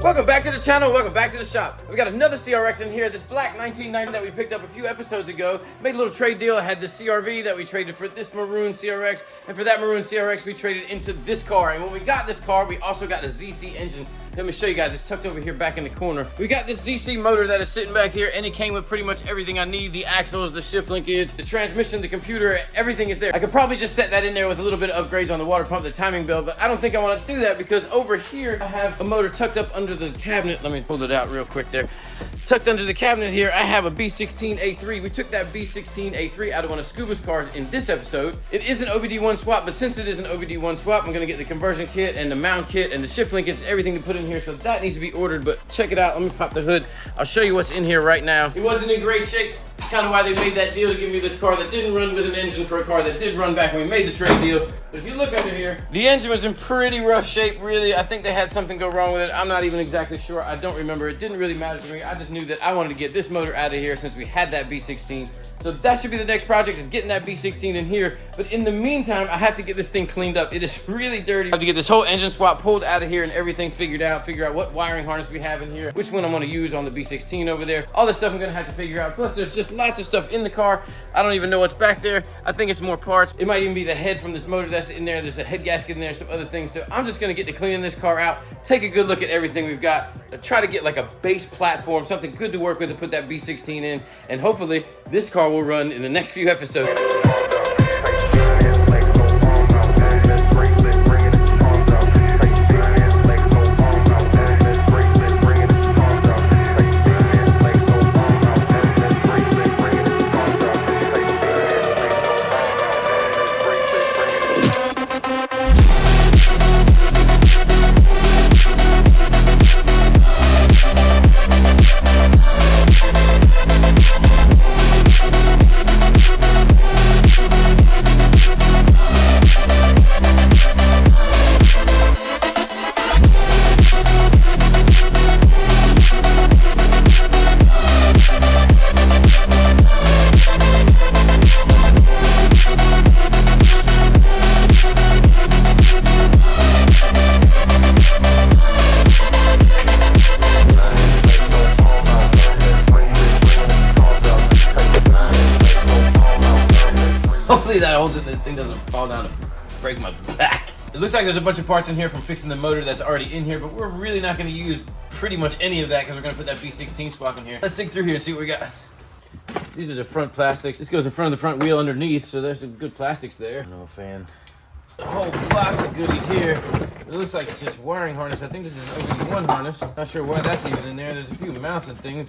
Welcome back to the channel, welcome back to the shop. We got another CRX in here, this black 1990 that we picked up a few episodes ago. Made a little trade deal. I had the CRV that we traded for this maroon CRX, and for that maroon CRX we traded into this car. And when we got this car, we also got a ZC engine. Let me show you guys, it's tucked over here back in the corner. We got this ZC motor that is sitting back here, and it came with pretty much everything I need. The axles, the shift linkage, the transmission, the computer, everything is there. I could probably just set that in there with a little bit of upgrades on the water pump, the timing belt, but I don't think I want to do that because over here I have a motor tucked up under the cabinet. Let me pull it out real quick there. Tucked under the cabinet here, I have a B16A3. We took that B16A3 out of one of Scuba's cars in this episode. It is an OBD1 swap, but since it is an OBD1 swap, I'm gonna get the conversion kit and the mount kit and the shift linkage, everything to put in here, so that needs to be ordered. But check it out, let me pop the hood. I'll show you what's in here right now. It wasn't in great shape. It's kind of why they made that deal to give me this car that didn't run with an engine for a car that did run back when we made the trade deal. But if you look under here, the engine was in pretty rough shape, really. I think they had something go wrong with it. I'm not even exactly sure. I don't remember. It didn't really matter to me. I just knew that I wanted to get this motor out of here since we had that B16. So that should be the next project, is getting that B16 in here. But in the meantime, I have to get this thing cleaned up. It is really dirty. I have to get this whole engine swap pulled out of here and everything figured out, figure out what wiring harness we have in here, which one I'm gonna use on the B16 over there. All this stuff I'm gonna have to figure out. Plus there's just lots of stuff in the car. I don't even know what's back there. I think it's more parts. It might even be the head from this motor that's in there. There's a head gasket in there, some other things. So I'm just gonna get to cleaning this car out, take a good look at everything we've got, try to get like a base platform, something good to work with to put that B16 in, and hopefully this car will run in the next few episodes. Hopefully that holds it, this thing doesn't fall down and break my back. It looks like there's a bunch of parts in here from fixing the motor that's already in here, but we're really not going to use pretty much any of that because we're going to put that B16 swap in here. Let's dig through here and see what we got. These are the front plastics. This goes in front of the front wheel underneath, so there's some good plastics there. No fan. A whole box of goodies here. It looks like it's just wiring harness. I think this is an OBD1 harness. Not sure why that's even in there. There's a few mounts and things.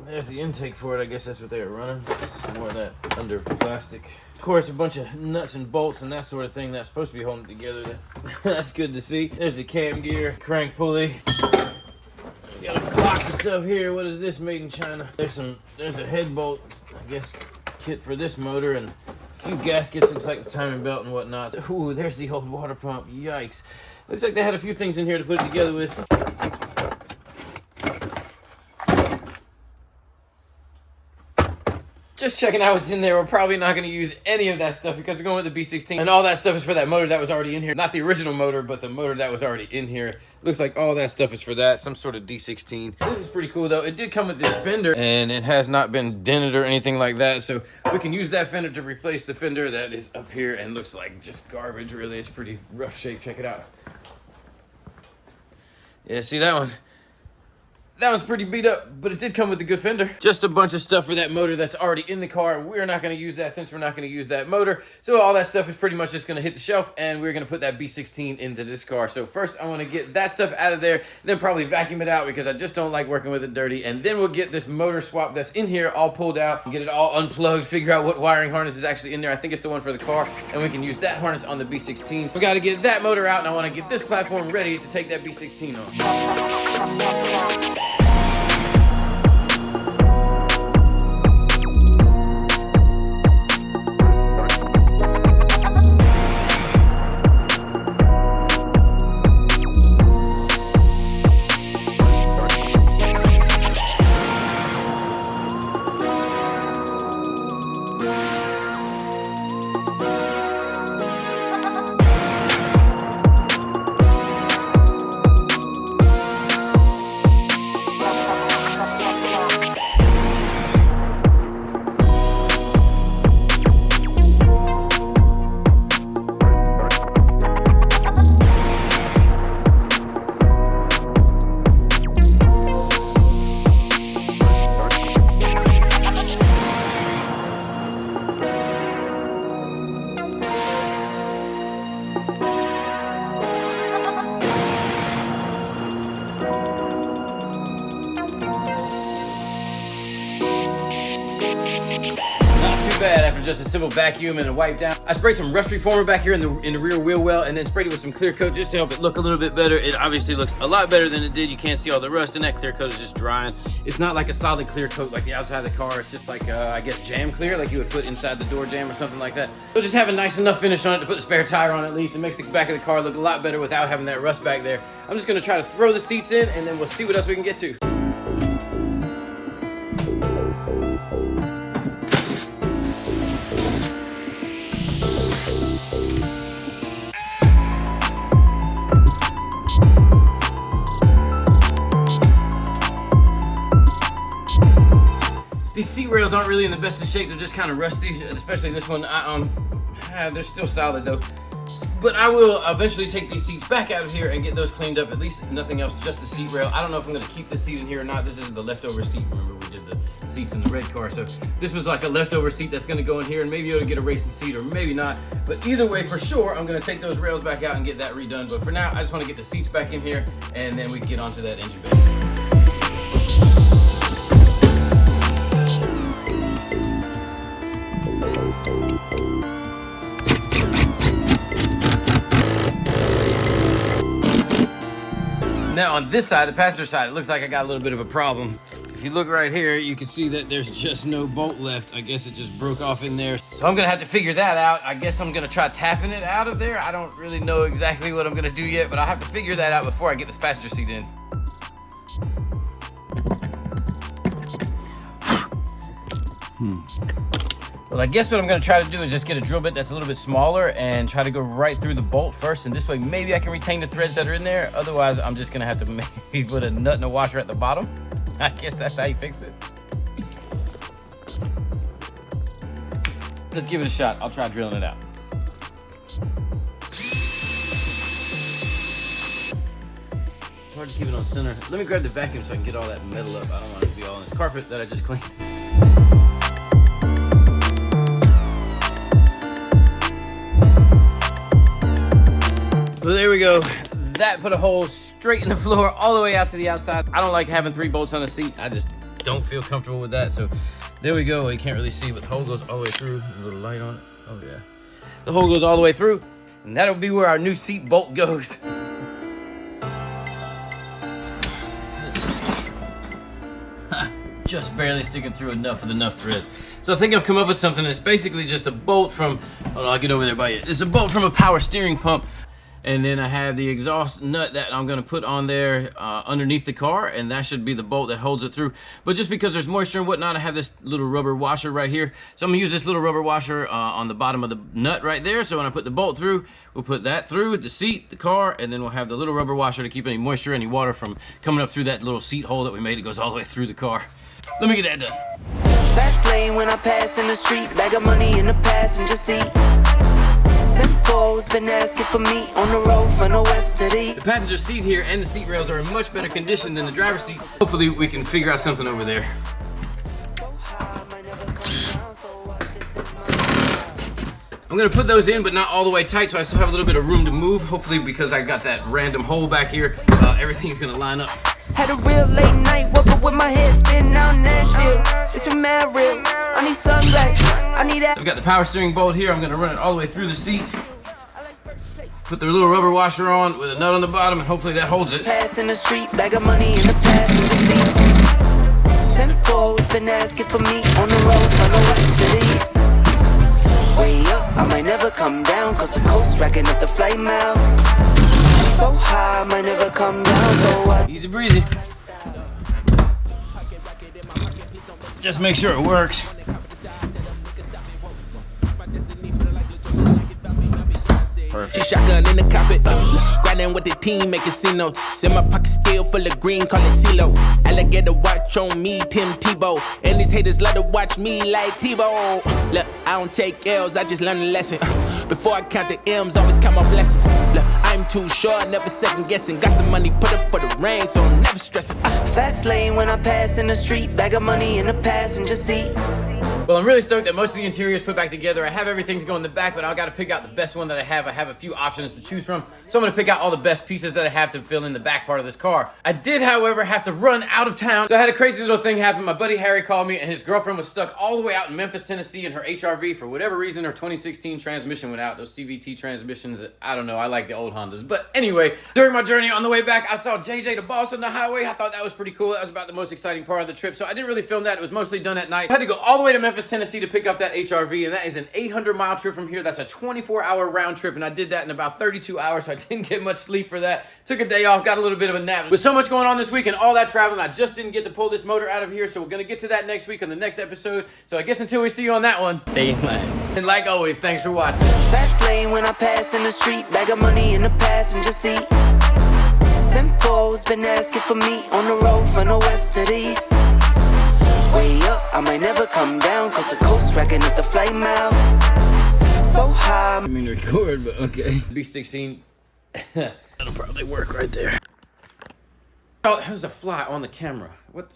There's the intake for it. I guess that's what they were running. Some more of that under plastic. Of course, a bunch of nuts and bolts and that sort of thing that's supposed to be holding it together. That's good to see. There's the cam gear, crank pulley. We got a box of stuff here. What is this? Made in China. There's a head bolt, I guess, kit for this motor, and a few gaskets. Looks like the timing belt and whatnot. Ooh, there's the old water pump. Yikes. Looks like they had a few things in here to put it together with. Just checking out what's in there. We're probably not going to use any of that stuff because we're going with the B16. And all that stuff is for that motor that was already in here. Not the original motor, but the motor that was already in here. Looks like all that stuff is for that. Some sort of D16. This is pretty cool, though. It did come with this fender, and it has not been dented or anything like that. So we can use that fender to replace the fender that is up here and looks like just garbage, really. It's pretty rough shape. Check it out. Yeah, see that one? That one's pretty beat up, but it did come with a good fender. Just a bunch of stuff for that motor that's already in the car. We're not going to use that since we're not going to use that motor. So all that stuff is pretty much just going to hit the shelf, and we're going to put that B16 into this car. So first I want to get that stuff out of there, then probably vacuum it out because I just don't like working with it dirty. And then we'll get this motor swap that's in here all pulled out, get it all unplugged, figure out what wiring harness is actually in there. I think it's the one for the car, and we can use that harness on the B16. So we got to get that motor out, and I want to get this platform ready to take that B16 on. Bad after just a simple vacuum and a wipe down. I sprayed some rust reformer back here in the rear wheel well, and then sprayed it with some clear coat just to help it look a little bit better. It obviously looks a lot better than it did. You can't see all the rust, and that clear coat is just drying. It's not like a solid clear coat like the outside of the car. It's just like I guess jam clear, like you would put inside the door jam or something like that. It'll just have a nice enough finish on it to put the spare tire on at least. It makes the back of the car look a lot better without having that rust back there. I'm just gonna try to throw the seats in, and then we'll see what else we can get to. These seat rails aren't really in the best of shape. They're just kind of rusty, especially this one. They're still solid though. But I will eventually take these seats back out of here and get those cleaned up. At least nothing else, just the seat rail. I don't know if I'm gonna keep this seat in here or not. This is the leftover seat. Remember we did the seats in the red car. So this was like a leftover seat that's gonna go in here, and maybe it'll get a racing seat or maybe not. But either way, for sure, I'm gonna take those rails back out and get that redone. But for now, I just wanna get the seats back in here, and then we can get onto that engine bay. Now on this side, the passenger side, it looks like I got a little bit of a problem. If you look right here, you can see that there's just no bolt left. I guess it just broke off in there. So I'm gonna have to figure that out. I guess I'm gonna try tapping it out of there. I don't really know exactly what I'm gonna do yet, but I'll have to figure that out before I get this passenger seat in. Well, I guess what I'm gonna try to do is just get a drill bit that's a little bit smaller and try to go right through the bolt first, and this way maybe I can retain the threads that are in there. Otherwise, I'm just gonna have to maybe put a nut and a washer at the bottom. I guess that's how you fix it. Let's give it a shot. I'll try drilling it out. It's hard to keep it on center. Let me grab the vacuum so I can get all that metal up. I don't want it to be all in this carpet that I just cleaned. Well, there we go. That put a hole straight in the floor all the way out to the outside. I don't like having 3 bolts on a seat. I just don't feel comfortable with that. So there we go. You can't really see, but the hole goes all the way through. A little light on it. Oh yeah. The hole goes all the way through, and that'll be where our new seat bolt goes. Let's see. Just barely sticking through enough with enough thread. So I think I've come up with something that's basically just a bolt from, hold on, I'll get over there by you. It's a bolt from a power steering pump. And then I have the exhaust nut that I'm gonna put on there underneath the car, and that should be the bolt that holds it through. But just because there's moisture and whatnot, I have this little rubber washer right here. So I'm gonna use this little rubber washer on the bottom of the nut right there. So when I put the bolt through, we'll put that through the seat, the car, and then we'll have the little rubber washer to keep any moisture, any water from coming up through that little seat hole that we made. It goes all the way through the car. Let me get that done. Fast lane when I pass in the street, bag of money in the passenger seat. Simcoe's been asking for me on the road from the west to the east. The passenger seat here and the seat rails are in much better condition than the driver's seat. Hopefully we can figure out something over there. I'm gonna put those in, but not all the way tight, so I still have a little bit of room to move. Hopefully, because I got that random hole back here, everything's gonna line up. Had a real late night, woke up with my head spinning out Nashville. It's been mad real. I need sunglasses. I need that. I've got the power steering bolt here. I'm gonna run it all the way through the seat. Put the little rubber washer on with a nut on the bottom, and hopefully that holds it. Pass in the street, bag of money in the passenger seat. Simcoe's been asking for me on the road from the west to the east. Way up, I might never come down, cause the coast racking up the flight miles. So high, I might never come down, so what? Easy breezy. Just make sure it works. She shotgun in the cockpit, grinding with the team, making C notes. In my pocket still full of green, call it CeeLo. Alligator watch on me, Tim Tebow. And these haters love to watch me like Tebow. Look, I don't take L's, I just learn a lesson. Before I count the M's, always count my blessings. Look, I'm too short, never second guessing. Got some money, put up for the rain, so I'm never stressing. Fast lane when I pass in the street, bag of money in the passenger seat. Well, I'm really stoked that most of the interior is put back together. I have everything to go in the back, but I got to pick out the best one that I have. I have a few options to choose from, so I'm going to pick out all the best pieces that I have to fill in the back part of this car. I did, however, have to run out of town, so I had a crazy little thing happen. My buddy Harry called me, and his girlfriend was stuck all the way out in Memphis, Tennessee, in her HRV. For whatever reason, her 2016 transmission went out. Those CVT transmissions, I don't know. I like the old Hondas. But anyway, during my journey on the way back, I saw JJ the Boss on the highway. I thought that was pretty cool. That was about the most exciting part of the trip, so I didn't really film that. It was mostly done at night. I had to go all the way to Memphis, Tennessee to pick up that HRV, and that is an 800-mile trip from here. That's a 24-hour round trip, and I did that in about 32 hours, so I didn't get much sleep for that. Took a day off, got a little bit of a nap. With so much going on this week and all that traveling, I just didn't get to pull this motor out of here, so we're gonna get to that next week on the next episode. So I guess until we see you on that one, stay in line. And like always, thanks for watching. Fast lane when I pass in the street, bag of money in the passenger seat. Simcoe's been asking for me on the road from the west to the east. Way up, I might never come down, cause the coast racking up the flight miles. So high. I mean record, but okay. B16, that'll probably work right there. Oh, there's a fly on the camera. What?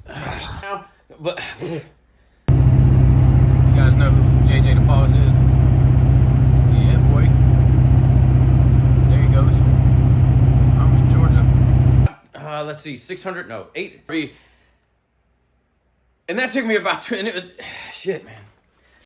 But you guys know who JJ the Boss is? Yeah, boy. There he goes. I'm in Georgia. Let's see, 600, no, 8. And that took me about, and it was, shit, man.